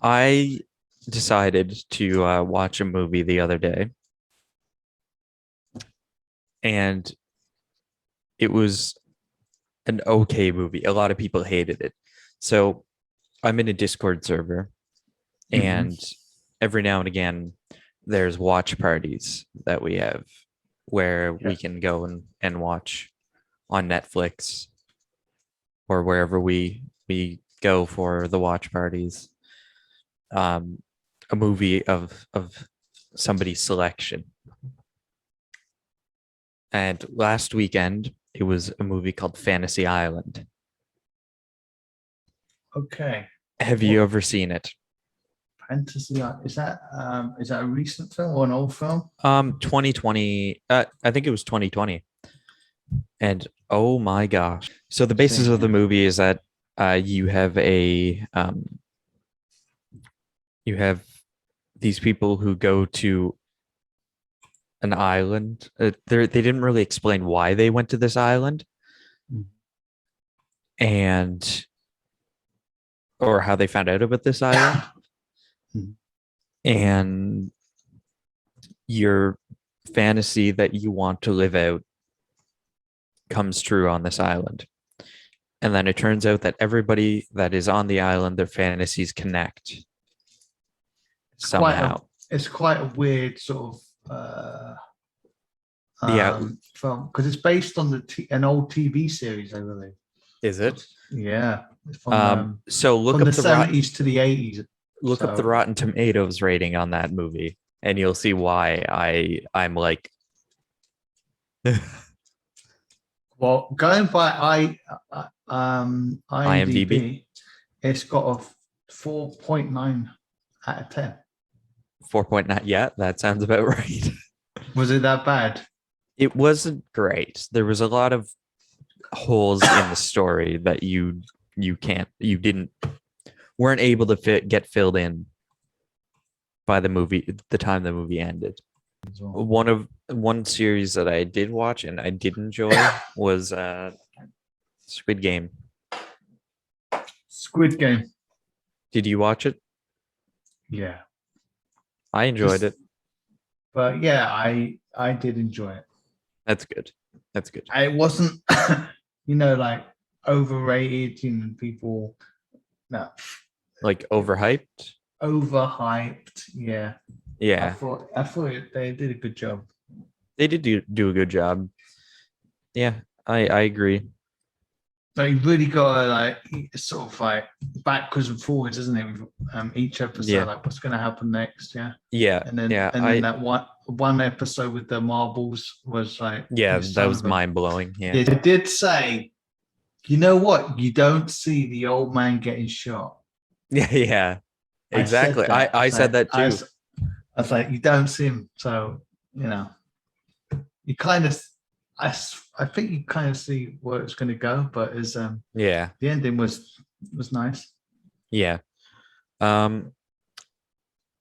I decided to watch a movie the other day, and it was an okay movie. A lot of people hated it. So I'm in a Discord server, Hmm. and every now and again, there's watch parties that we have where Yeah. we can go and watch on Netflix or wherever we go for the watch parties. Um, a movie of somebody's selection. And last weekend, it was a movie called Fantasy Island. Okay. Have you What ever seen it? fantasy is that a recent film or an old film? 2020. I think it was 2020. And oh my gosh. So the basis Same of the here. movie is that you have you have these people who go to an island. They didn't really explain why they went to this island Mm. and or how they found out about this island. Mm. And your fantasy that you want to live out comes true on this island. And then it turns out that everybody that is on the island, their fantasies connect It's quite a somehow. it's quite a weird sort of Yeah, film because it's based on an old TV series, I believe. is it? Yeah, it's So from the 70s to the 80s. look up the So, Rotten Tomatoes rating on that movie, and you'll see why I'm like well, going by IMDb IMDb, it's got a 4.9 out of 10. 4.9. Yeah, that sounds about right. Was it that bad? It wasn't great. There was a lot of holes in the story that you didn't weren't able to get filled in by the time the movie ended. One series that I did watch and I did enjoy was Squid Game. Squid Game. Did you watch it? Yeah. I enjoyed Just, it. but yeah, I did enjoy it. That's good. That's good. It wasn't, like overrated. People, no, Like it was overhyped. overhyped. Yeah, Yeah, I thought they did a good job. they did do a good job. Yeah, I agree. So you really got to sort of like backwards and forwards, isn't it? With each episode, Yeah, like what's going to happen next, yeah. yeah, And then yeah. and then that one episode with the marbles was like, Yeah, you that son was of a. mind blowing. Yeah, It did say, you know what? You don't see the old man getting shot. yeah, yeah. I said Exactly. I that. I said that too. I was like, you don't see him, so you know, you kind of. I think you kind of see where it's going to go, but as Yeah, the ending was nice. yeah. Um,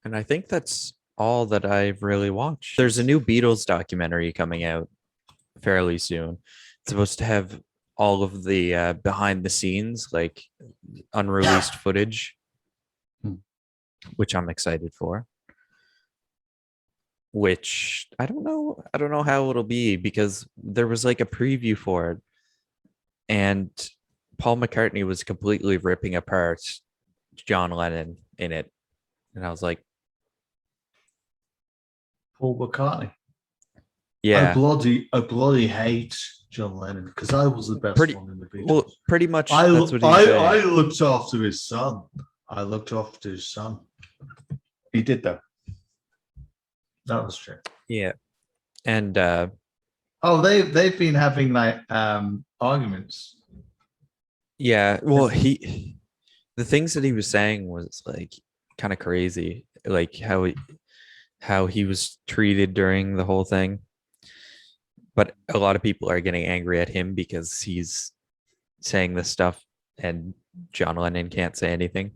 and I think that's all that I've really watched. There's a new Beatles documentary coming out fairly soon. It's supposed to have all of the behind the scenes, like unreleased footage, Hmm. which I'm excited for. Which I don't know how it'll be because there was like a preview for it, and Paul McCartney was completely ripping apart John Lennon in it, and I was like, Paul McCartney. yeah, I bloody hate John Lennon because I was the best pretty one in the well, Beatles. pretty much I that's what he's I saying. looked after his son. I looked after his son. He did though. That was true. Yeah, and Oh, they've been having like arguments. yeah, well, the things that he was saying was like kind of crazy, like how he was treated during the whole thing. But a lot of people are getting angry at him because he's saying this stuff and John Lennon can't say anything.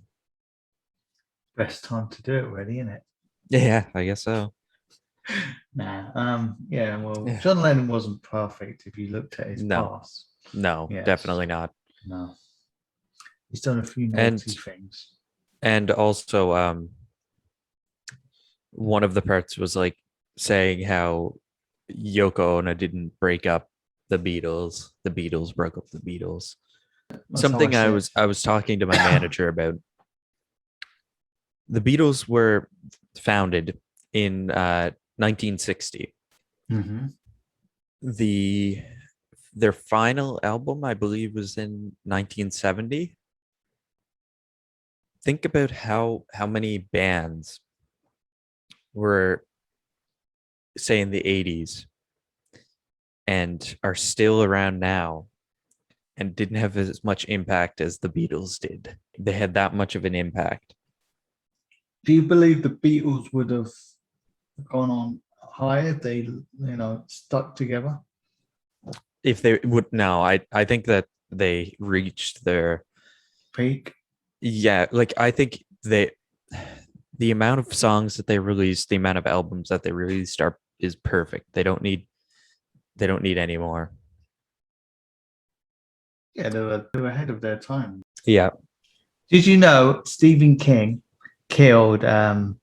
Best time to do it, really, isn't it? Yeah, I guess so. Nah. Yeah. Well, Yeah. John Lennon wasn't perfect if you looked at his No, past. no, Yes. definitely not. No. He's done a few And naughty things. And also, one of the parts was like saying how Yoko Ono didn't break up the Beatles. The Beatles broke up the Beatles. That's how Something see it. I was talking to my manager about. The Beatles were founded in 1960. Mhm. Their final album, I believe, was in 1970. Think about how many bands were, say, in the 80s and are still around now and didn't have as much impact as the Beatles did. They had that much of an impact. Do you believe the Beatles would have gone on higher if they, stuck together? If they would now, I think that they reached their, Peak? yeah, like I think they, the amount of songs that they released, the amount of albums that they released are is perfect. They don't need any more. Yeah, they were ahead of their time. Yeah. Did you know Stephen King killed John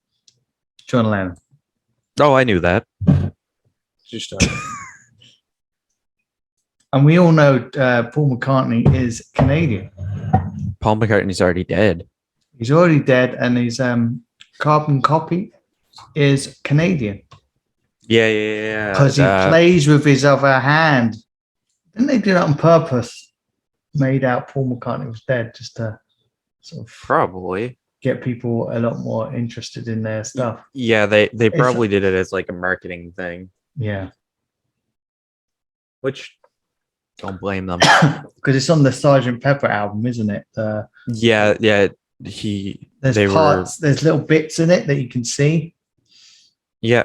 Lennon? Oh, I knew that. Just and we all know Paul McCartney is Canadian. Paul McCartney's already dead. He's already dead, and his carbon copy is Canadian Yeah. because he plays with his other hand. Didn't they do that on purpose? Made out Paul McCartney was dead just to sort of Probably. get people a lot more interested in their stuff. Yeah, they probably did it as like a marketing thing, Yeah, which don't blame them. because it's on the Sergeant Pepper album, isn't it? Yeah. There's They parts, there's little bits in it that you can see. Yeah.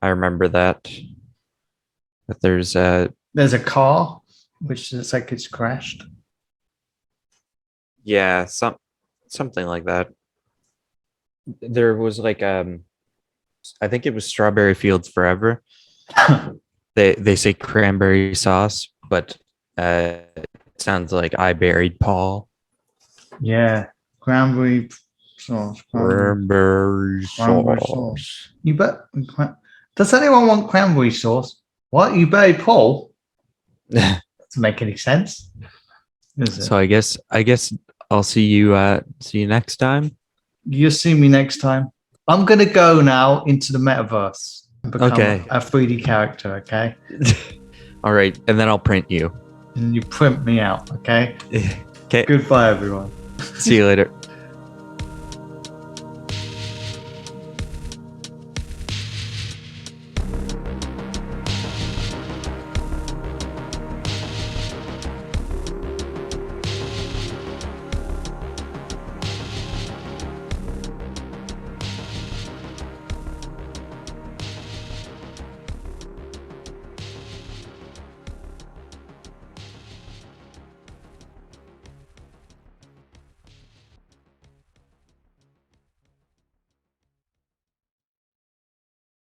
I remember that. But there's There's a car, which looks like it's crashed. yeah, something like that. There was like I think it was Strawberry Fields Forever. They say cranberry sauce, but it sounds like I buried Paul. Yeah, cranberry sauce. Cranberry Cranberry sauce. You bet. Does anyone want cranberry sauce? What? You buried Paul? Doesn't make any sense. Is it? So I guess I'll see you next time. You'll see me next time. I'm gonna go now into the metaverse and become Okay. a 3D character, okay? All right, and then I'll print you. And you print me out, okay? Okay. Goodbye, everyone. See you later.